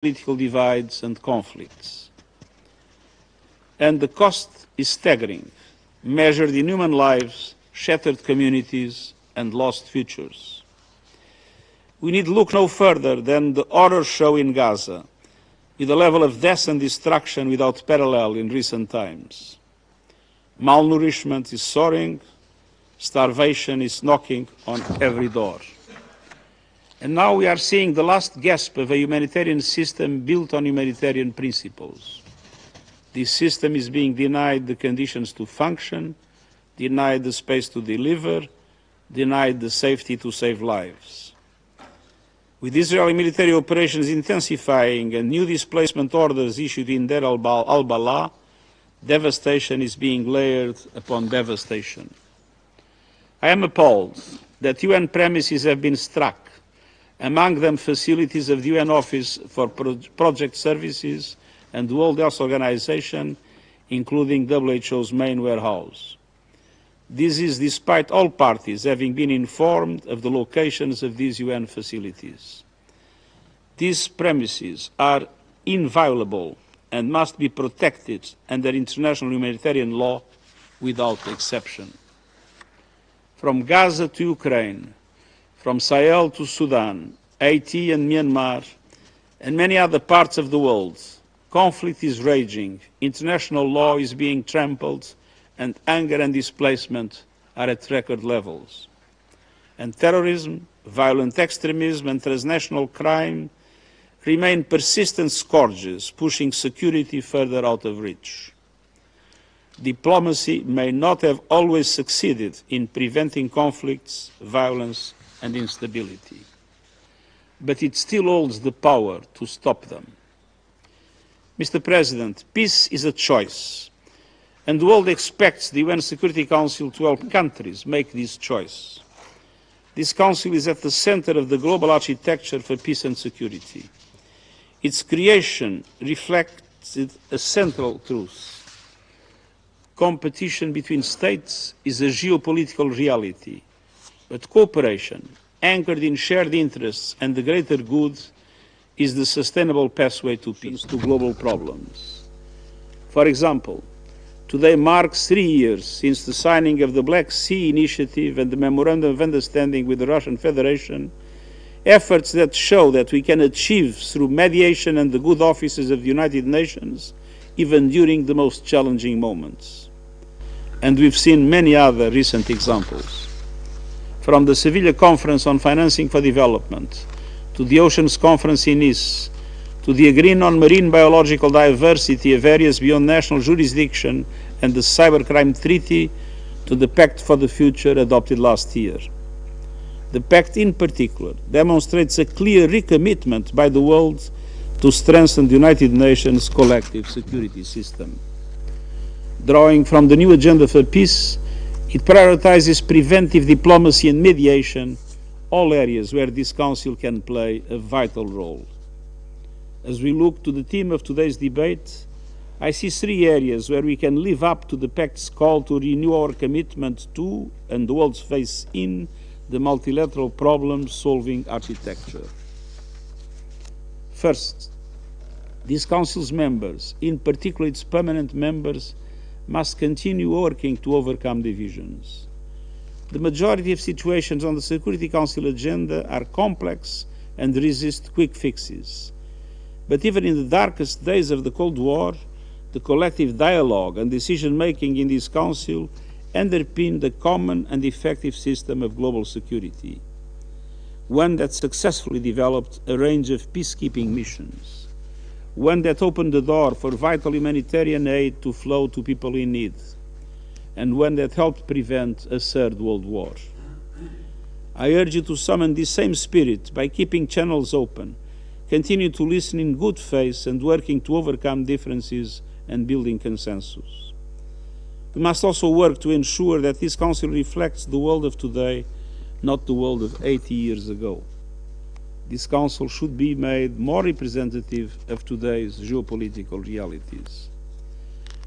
political divides and conflicts. And the cost is staggering, measured in human lives, shattered communities, and lost futures. We need look no further than the horror show in Gaza, with a level of death and destruction without parallel in recent times. Malnourishment is soaring, starvation is knocking on every door. And now we are seeing the last gasp of a humanitarian system built on humanitarian principles. This system is being denied the conditions to function, denied the space to deliver, denied the safety to save lives. With Israeli military operations intensifying and new displacement orders issued in Deir al-Balah, devastation is being layered upon devastation. I am appalled that UN premises have been struck, among them facilities of the UN Office for Project Services and the World Health Organization, including WHO's main warehouse. This is despite all parties having been informed of the locations of these UN facilities. These premises are inviolable and must be protected under international humanitarian law without exception. From Gaza to Ukraine, from Sahel to Sudan, Haiti and Myanmar, and many other parts of the world, conflict is raging, international law is being trampled, and anger and displacement are at record levels. And terrorism, violent extremism, and transnational crime remain persistent scourges, pushing security further out of reach. Diplomacy may not have always succeeded in preventing conflicts, violence, and instability, but it still holds the power to stop them. Mr. President, peace is a choice, and the world expects the UN Security Council to help countries make this choice. This Council is at the center of the global architecture for peace and security. Its creation reflected a central truth. Competition between states is a geopolitical reality, but cooperation, anchored in shared interests and the greater good, is the sustainable pathway to peace, to global problems. For example, today marks 3 years since the signing of the Black Sea Initiative and the Memorandum of Understanding with the Russian Federation, efforts that show that we can achieve through mediation and the good offices of the United Nations, even during the most challenging moments. And we've seen many other recent examples. From the Seville Conference on Financing for Development, to the Oceans Conference in Nice, to the agreement on marine biological diversity of areas beyond national jurisdiction and the Cybercrime Treaty, to the Pact for the Future adopted last year. The Pact in particular demonstrates a clear recommitment by the world to strengthen the United Nations collective security system. Drawing from the new agenda for peace, it prioritizes preventive diplomacy and mediation, all areas where this Council can play a vital role. As we look to the theme of today's debate, I see 3 areas where we can live up to the Pact's call to renew our commitment to, and the world's faith in, the multilateral problem-solving architecture. First, this Council's members, in particular its permanent members, must continue working to overcome divisions. The majority of situations on the Security Council agenda are complex and resist quick fixes. But even in the darkest days of the Cold War, the collective dialogue and decision-making in this Council underpinned a common and effective system of global security, one that successfully developed a range of peacekeeping missions, one that opened the door for vital humanitarian aid to flow to people in need, and one that helped prevent a third world war. I urge you to summon this same spirit by keeping channels open, continue to listen in good faith, and working to overcome differences and building consensus. We must also work to ensure that this Council reflects the world of today, not the world of 80 years ago. This Council should be made more representative of today's geopolitical realities.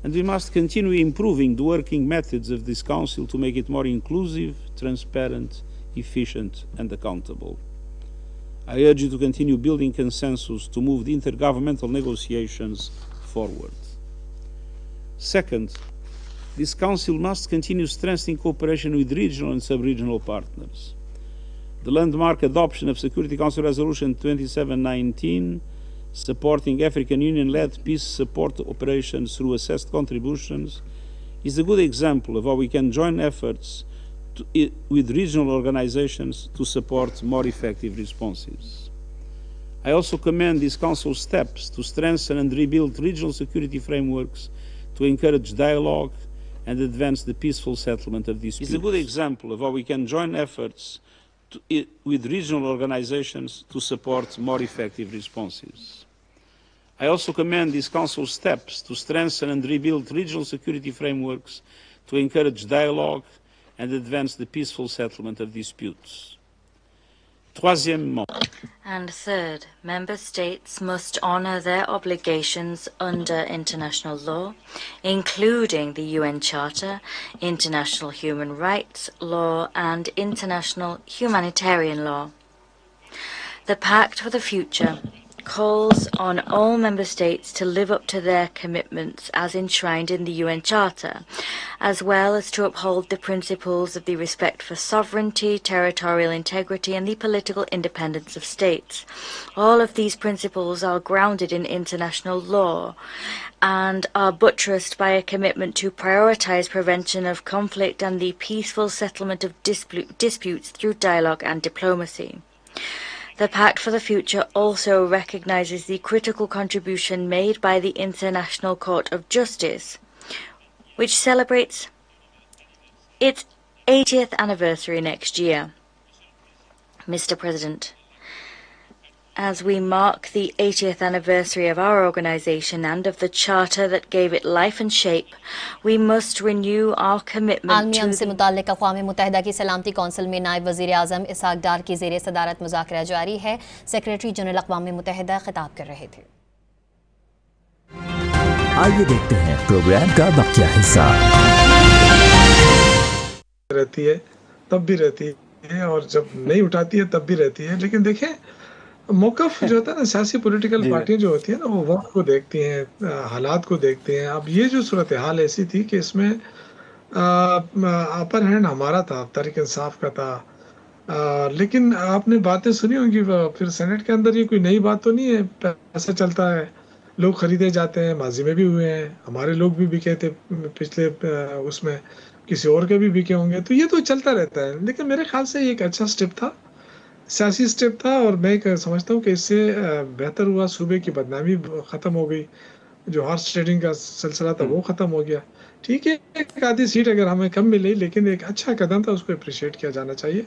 And we must continue improving the working methods of this Council to make it more inclusive, transparent, efficient, and accountable. I urge you to continue building consensus to move the intergovernmental negotiations forward. Second, this Council must continue strengthening cooperation with regional and sub-regional partners. The landmark adoption of Security Council Resolution 2719, supporting African Union-led peace support operations through assessed contributions, is a good example of how we can join efforts with regional organizations to support more effective responses. I also commend this Council's steps to strengthen and rebuild regional security frameworks to encourage dialogue and advance the peaceful settlement of disputes. It's a good example of how we can join efforts with regional organizations to support more effective responses. I also commend this Council's steps to strengthen and rebuild regional security frameworks to encourage dialogue and advance the peaceful settlement of disputes. Troisièmement. And third, member states must honor their obligations under international law, including the UN Charter, international human rights law, and international humanitarian law. The Pact for the Future calls on all member states to live up to their commitments as enshrined in the UN Charter, as well as to uphold the principles of the respect for sovereignty, territorial integrity, and the political independence of states. All of these principles are grounded in international law and are buttressed by a commitment to prioritize prevention of conflict and the peaceful settlement of disputes through dialogue and diplomacy. The Pact for the Future also recognizes the critical contribution made by the International Court of Justice, which celebrates its 80th anniversary next year. Mr. President, as we mark the 80th anniversary of our organization and of the charter that gave it life and shape, we must renew our commitment to... से मुताल्लिक़ अक़वाम मुत्तहिदा की सलामती council में नायब वज़ीर आज़म इसहाक़ डार की ज़ेरे सदारत मुज़ाकरा जारी है। सेक्रेटरी जनरल अक़वाम मुत्तहिदा ख़िताब कर रहे थे। आइए देखते हैं प्रोग्राम का बकिया हिस्सा। रहती है तब भी रहती है और जब नहीं उठाती है तब भी रहती है, लेकिन देखें मौक़िफ़ जो होता है ना, सियासी पॉलिटिकल पार्टियां जो होती है ना, वो वक्त को देखती हैं, हालात को देखती हैं। अब ये जो सूरत हाल ऐसी थी कि इसमें अपर हैंड हमारा था, तहरीक इंसाफ का था, लेकिन आपने बातें सुनी होंगी, फिर सेनेट के अंदर ये कोई नई बात तो नहीं है, पैसा चलता है, लोग खरीदे जाते हैं, माजी में भी हुए हैं, हमारे लोग भी बिके थे पिछले उसमें, किसी और के भी बिके होंगे, तो ये तो चलता रहता है। लेकिन मेरे ख्याल से ये एक अच्छा स्टेप था, सियासी स्टेप था, और मैं समझता हूँ कि इससे बेहतर हुआ, सूबे की बदनामी ख़त्म हो गई, जो हॉर्स ट्रेडिंग का सिलसिला था वो ख़त्म हो गया। ठीक है, एक आधी सीट अगर हमें कम मिली, लेकिन एक अच्छा कदम था, उसको अप्रिशिएट किया जाना चाहिए।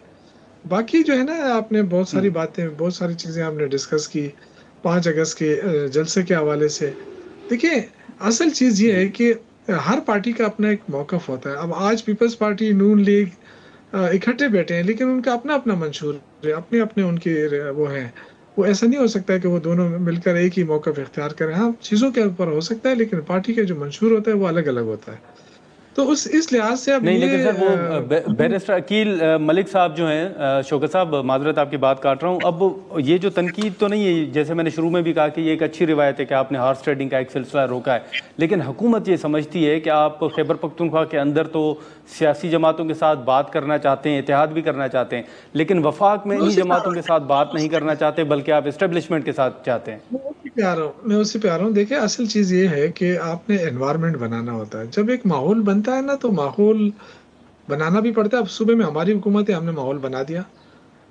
बाकी जो है ना, आपने बहुत सारी बातें, बहुत सारी चीज़ें आपने डिस्कस की 5 अगस्त के जलसे के हवाले से। देखिए, असल चीज़ ये है कि हर पार्टी का अपना एक मौक़िफ़ होता है। अब आज पीपल्स पार्टी, नून लीग इकट्ठे बैठे हैं, लेकिन उनका अपना अपना मंशूर है, अपने अपने उनके वो हैं। वो ऐसा नहीं हो सकता है कि वो दोनों मिलकर एक ही मौक़िफ़ इख्तियार करें। हाँ, चीज़ों के ऊपर हो सकता है, लेकिन पार्टी के जो मंशूर होता है वो अलग अलग होता है। तो इस लिहाज से अब नहीं, लेकिन सर वो बैरिस्टर अकील मलिक साहब जो हैं, शौकत साहब माजरत आपकी बात काट रहा हूँ, अब ये जो तनकीद तो नहीं है, जैसे मैंने शुरू में भी कहा कि ये एक अच्छी रिवायत है कि आपने हॉर्स ट्रेडिंग का एक सिलसिला रोका है, लेकिन हुकूमत ये समझती है कि आप खैबर पख्तूनख्वा के अंदर तो सियासी जमातों के साथ बात करना चाहते हैं, इत्तेहाद भी करना चाहते हैं, लेकिन वफाक में इन जमातों के साथ बात नहीं करना चाहते, बल्कि आप इस्टेब्लिशमेंट के साथ चाहते हैं। मैं उसी पे आ रहा हूँ। देखिए, असल चीज़ ये है कि आपने एनवायरनमेंट बनाना होता है। जब एक माहौल बनता है ना, तो माहौल बनाना भी पड़ता है। अब सुबह में हमारी हुकूमत है, हमने माहौल बना दिया।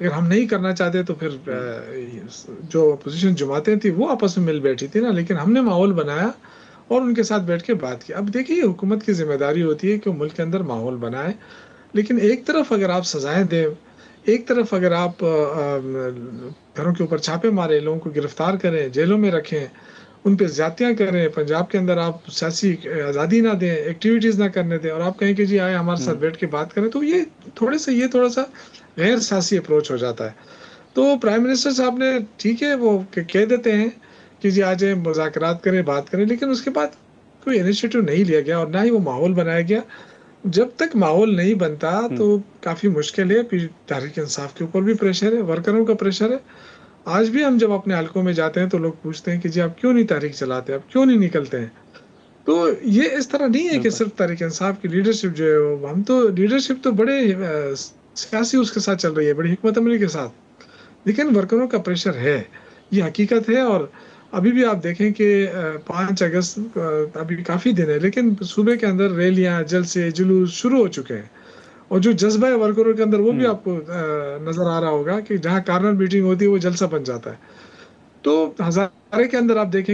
अगर हम नहीं करना चाहते तो फिर जो अपोजिशन जमातें थी वो आपस में मिल बैठी थी ना, लेकिन हमने माहौल बनाया और उनके साथ बैठ के बात की। अब देखिए, हुकूमत की जिम्मेदारी होती है कि वो मुल्क के अंदर माहौल बनाए, लेकिन एक तरफ अगर आप सजाएं दें, एक तरफ अगर आप घरों के ऊपर छापे मारे, लोगों को गिरफ्तार करें, जेलों में रखें, उन पर ज़्यादतियाँ करें, पंजाब के अंदर आप सियासी आज़ादी ना दें, एक्टिविटीज़ ना करने दें, और आप कहें कि जी आए हमारे साथ बैठ के बात करें, तो ये थोड़ा सा गैर सियासी अप्रोच हो जाता है। तो प्राइम मिनिस्टर साहब ने, ठीक है, वो कह देते हैं कि जी आ जाए, मुज़ाकरात करें, बात करें, लेकिन उसके बाद कोई इनिशिएटिव नहीं लिया गया और ना ही वो माहौल बनाया गया। जब तक माहौल नहीं बनता तो काफ़ी मुश्किल है। तहरीक इंसाफ के ऊपर भी प्रेशर है, वर्करों का प्रेशर है, آج بھی ہم جب اپنے حلقوں میں جاتے ہیں تو لوگ پوچھتے ہیں کہ جی آپ کیوں نہیں تحریک چلاتے, آپ کیوں نہیں نکلتے ہیں. تو یہ اس طرح نہیں ہے کہ صرف تحریک انصاف کی لیڈرشپ جو ہے, ہم تو لیڈرشپ تو بڑے سیاسی اس کے ساتھ چل رہی ہے, بڑی حکمت عملی کے ساتھ, لیکن ورکروں کا پریشر ہے, یہ حقیقت ہے. اور ابھی بھی آپ دیکھیں کہ 5 اگست ابھی کافی دن ہے, لیکن صوبے کے اندر ریلیاں, جلسے, جلوس شروع ہو چکے ہیں, اور جو جذبہ ہے ورکروں کے اندر وہ بھی آپ کو نظر آ رہا ہوگا کہ جہاں کارنر میٹنگ ہوتی ہے وہ جلسہ بن جاتا ہے. تو ہزارے کے اندر آپ دیکھیں